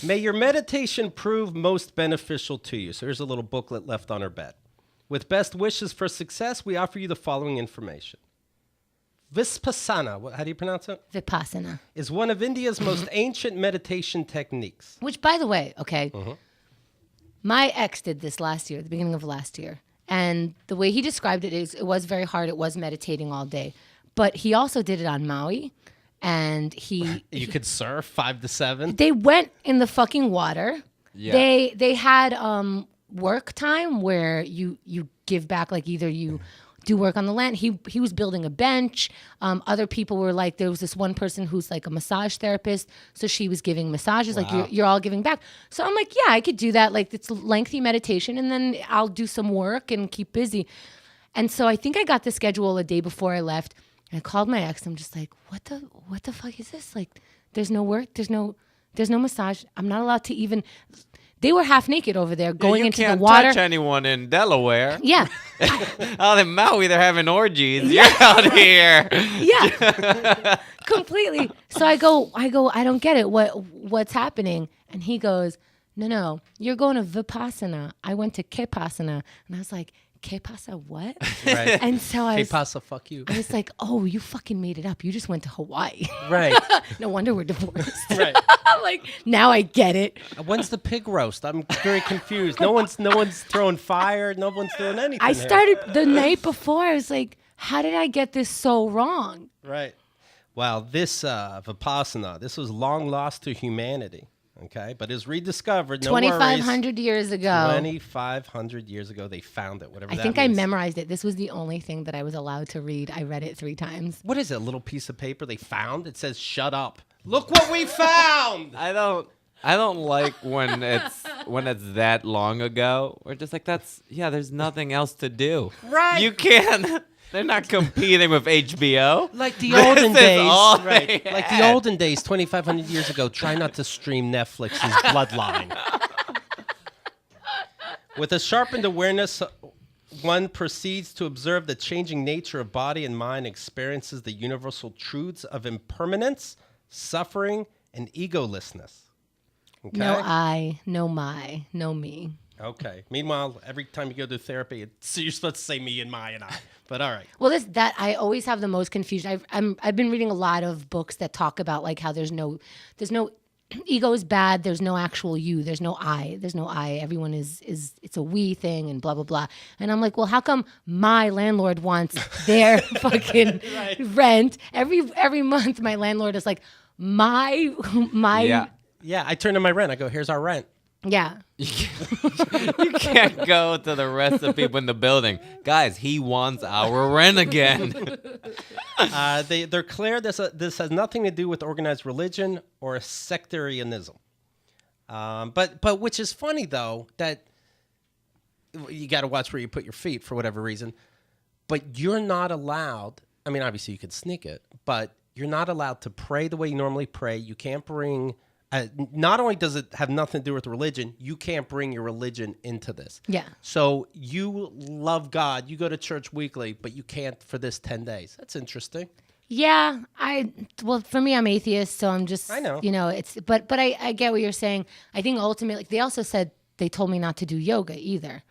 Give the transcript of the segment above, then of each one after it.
May your meditation prove most beneficial to you. So here's a little booklet left on her bed. With best wishes for success, we offer you the following information. Vipassana, how do you pronounce it? Vipassana. Is one of India's most ancient meditation techniques. Which, by the way, okay, my ex did this last year, at the beginning of last year. And the way he described it is it was very hard. It was meditating all day. But he also did it on Maui. And You could surf 5 to 7. they went in the fucking water. Yeah. They had work time where you give back, like either you do work on the land. He was building a bench. Other people were like, there was this one person who's like a massage therapist, so she was giving massages. Wow. Like you're all giving back. So I'm like, yeah, I could do that. Like it's lengthy meditation, and then I'll do some work and keep busy. And so I think I got the schedule a day before I left. And I called my ex. I'm just like, what the fuck is this? Like, there's no work. There's no massage. I'm not allowed to even. They were half naked over there going into the water. You can't touch anyone in Delaware. Yeah. Out in Maui, they're having orgies. You're out here. Yeah. Completely. So I go, I don't get it. What's happening? And he goes, no, you're going to Vipassana. I went to Vipassana. And I was like, Vipassana what? Right. And so I was, Vipassana, fuck you. I was like, oh, you fucking made it up. You just went to Hawaii. Right. No wonder we're divorced. Right. I'm like, now I get it. When's the pig roast? I'm very confused. No one's throwing fire. No one's doing anything. I here. started the night before. I was like, how did I get this so wrong? Right. Well, this Vipassana, this was long lost to humanity. Okay, but is rediscovered. No 2,500 years ago. 2,500 years ago, they found it. Whatever. I that think I means. mememorized it. This was the only thing that I was allowed to read. I read it 3 times. What is it? A little piece of paper they found? It says, "Shut up! Look what we found!" I don't like when it's that long ago. We're just like, there's nothing else to do. Right. You can't. They're not competing with HBO. Like the olden This is days, all right? they Like the had. olden days, 2,500 years ago. Try not to stream Netflix's Bloodline. With a sharpened awareness, one proceeds to observe the changing nature of body and mind, experiences the universal truths of impermanence, suffering, and egolessness. Okay? No I, no my, no me. Okay. Meanwhile, every time you go to therapy, you're supposed to say me and my and I. But all right. Well, that I always have the most confusion. I've been reading a lot of books that talk about like how there's no ego is bad. There's no actual you. There's no I. There's no I. Everyone is it's a we thing and blah blah blah. And I'm like, well, how come my landlord wants their fucking rent every month? My landlord is like my Yeah, I turn to my rent. I go, here's our rent. yeah. You can't go to the rest of the people in the building. Guys, he wants our rent again. They're clear this has nothing to do with organized religion or sectarianism. But which is funny, though, that you got to watch where you put your feet for whatever reason. But you're not allowed. I mean, obviously, you could sneak it, but you're not allowed to pray the way you normally pray. You can't bring... not only does it have nothing to do with religion, you can't bring your religion into this. Yeah. So you love God, you go to church weekly, but you can't for this 10 days. That's interesting. Yeah, well, for me, I'm atheist, so I'm just, I know. but I get what you're saying. I think ultimately, they also said, they told me not to do yoga either.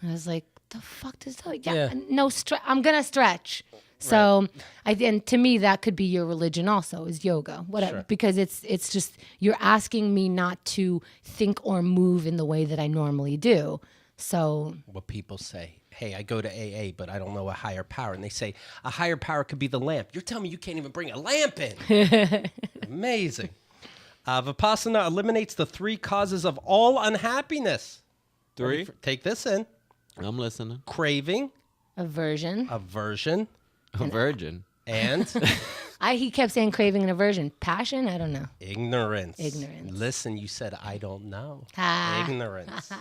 I was like, the fuck does that? Yeah. No, I'm going to stretch. So and to me, that could be your religion also, is yoga, whatever, Sure. because it's just, you're asking me not to think or move in the way that I normally do. So What people say, hey, I go to AA, but I don't know a higher power. And they say, a higher power could be the lamp. You're telling me you can't even bring a lamp in. Amazing. Vipassana eliminates the 3 causes of all unhappiness. 3? Take this in. I'm listening. Craving, aversion. aversion, A virgin. and He kept saying craving and aversion. Passion? I don't know. ignorance. Ignorance. Listen, you said, I don't know. Ah. Ignorance.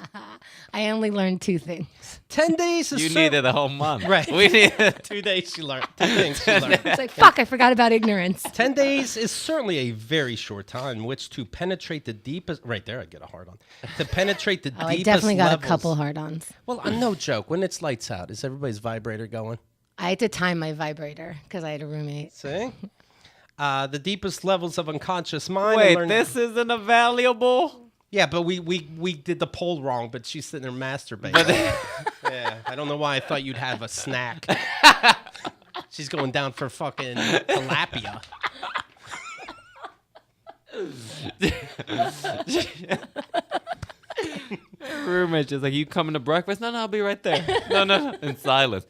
I only learned 2 things. 10 days is You needed a whole month. Right. We needed 2 days she learned. 2 things she learned. It's like, fuck, I forgot about ignorance. 10 days is certainly a very short time in which to penetrate the deepest... Right there, I get a hard on. To penetrate the Oh, deepest I definitely got levels. a couple hard-ons. Well, no joke. When it's lights out, is everybody's vibrator going? I had to time my vibrator because I had a roommate. See? The deepest levels of unconscious mind. Wait, learn- this isn't a valuable? Yeah, but we did the poll wrong, but she's sitting there masturbating. Yeah, I don't know why I thought you'd have a snack. She's going down for fucking tilapia. Roommate is like, you coming to breakfast? No, I'll be right there. No. In silence.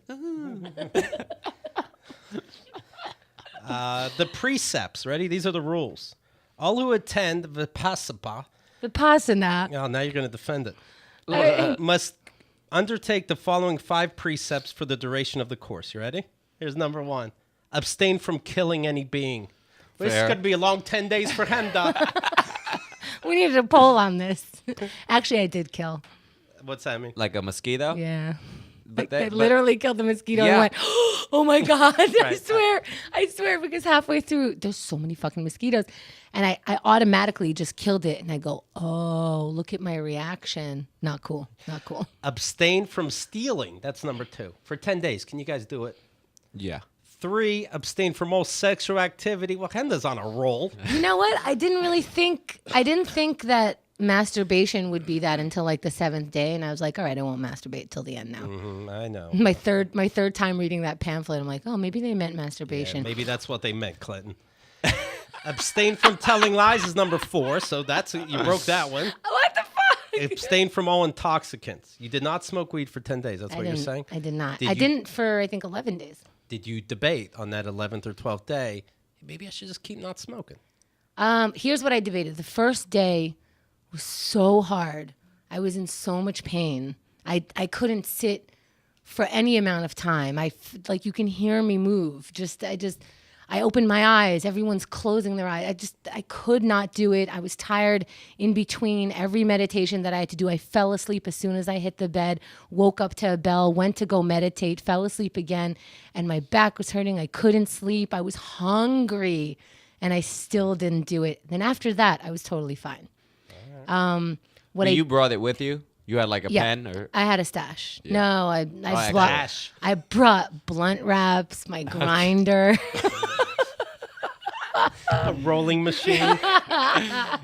The precepts, ready? These are the rules. All who attend Vipassana, Vipassana. oh, now you're going to defend it, must undertake the following 5 precepts for the duration of the course. You ready? Here's number 1. Abstain from killing any being. This is Fair. going to be a long 10 days for Chemda. We needed a poll on this. Actually, I did kill. What's that mean? Like a mosquito? Yeah. But I literally killed the mosquito Yeah. and went, oh my God. I Right. swear, because halfway through, there's so many fucking mosquitoes. And I automatically just killed it. And I go, oh, look at my reaction. Not cool. Not cool. Abstain from stealing. That's number 2. For 10 days. Can you guys do it? Yeah. 3, abstain from all sexual activity. Well, Chemda's on a roll. You know what? I didn't think that masturbation would be that until like the 7th day. And I was like, all right, I won't masturbate till the end now. I know. My third time reading that pamphlet, I'm like, oh, maybe they meant Yeah, masturbation. maybe that's what they meant, Clinton. Abstain from telling lies is number 4, so you broke that one. What the fuck? Abstain from all intoxicants. You did not smoke weed for 10 days. That's what you're saying? I did not. Did I you- didn't for, I think, 11 days. Did you debate on that 11th or 12th day? Maybe I should just keep not smoking. Here's what I debated. The first day was so hard. I was in so much pain. I couldn't sit for any amount of time. Like you can hear me move. I opened my eyes. Everyone's closing their eyes. I could not do it. I was tired in between every meditation that I had to do. I fell asleep as soon as I hit the bed, woke up to a bell, went to go meditate, fell asleep again, and my back was hurting. I couldn't sleep. I was hungry, and I still didn't do it. Then after that, I was totally fine. You brought it with you? You had like a pen or? I had a stash. Yeah. No, I Stash. I brought blunt wraps, my grinder. A rolling machine.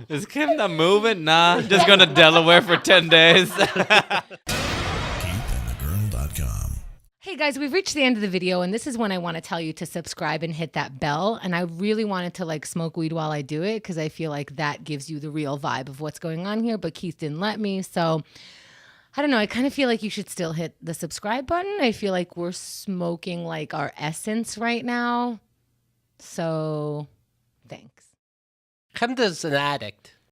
Is Kim not moving? Nah, just going to Delaware for 10 days. KeithAndTheGirl.com. Hey guys, we've reached the end of the video, and this is when I want to tell you to subscribe and hit that bell. And I really wanted to like smoke weed while I do it because I feel like that gives you the real vibe of what's going on here. But Keith didn't let me, so I don't know. I kind of feel like you should still hit the subscribe button. I feel like we're smoking like our essence right now. So thanks. Chemda's an addict.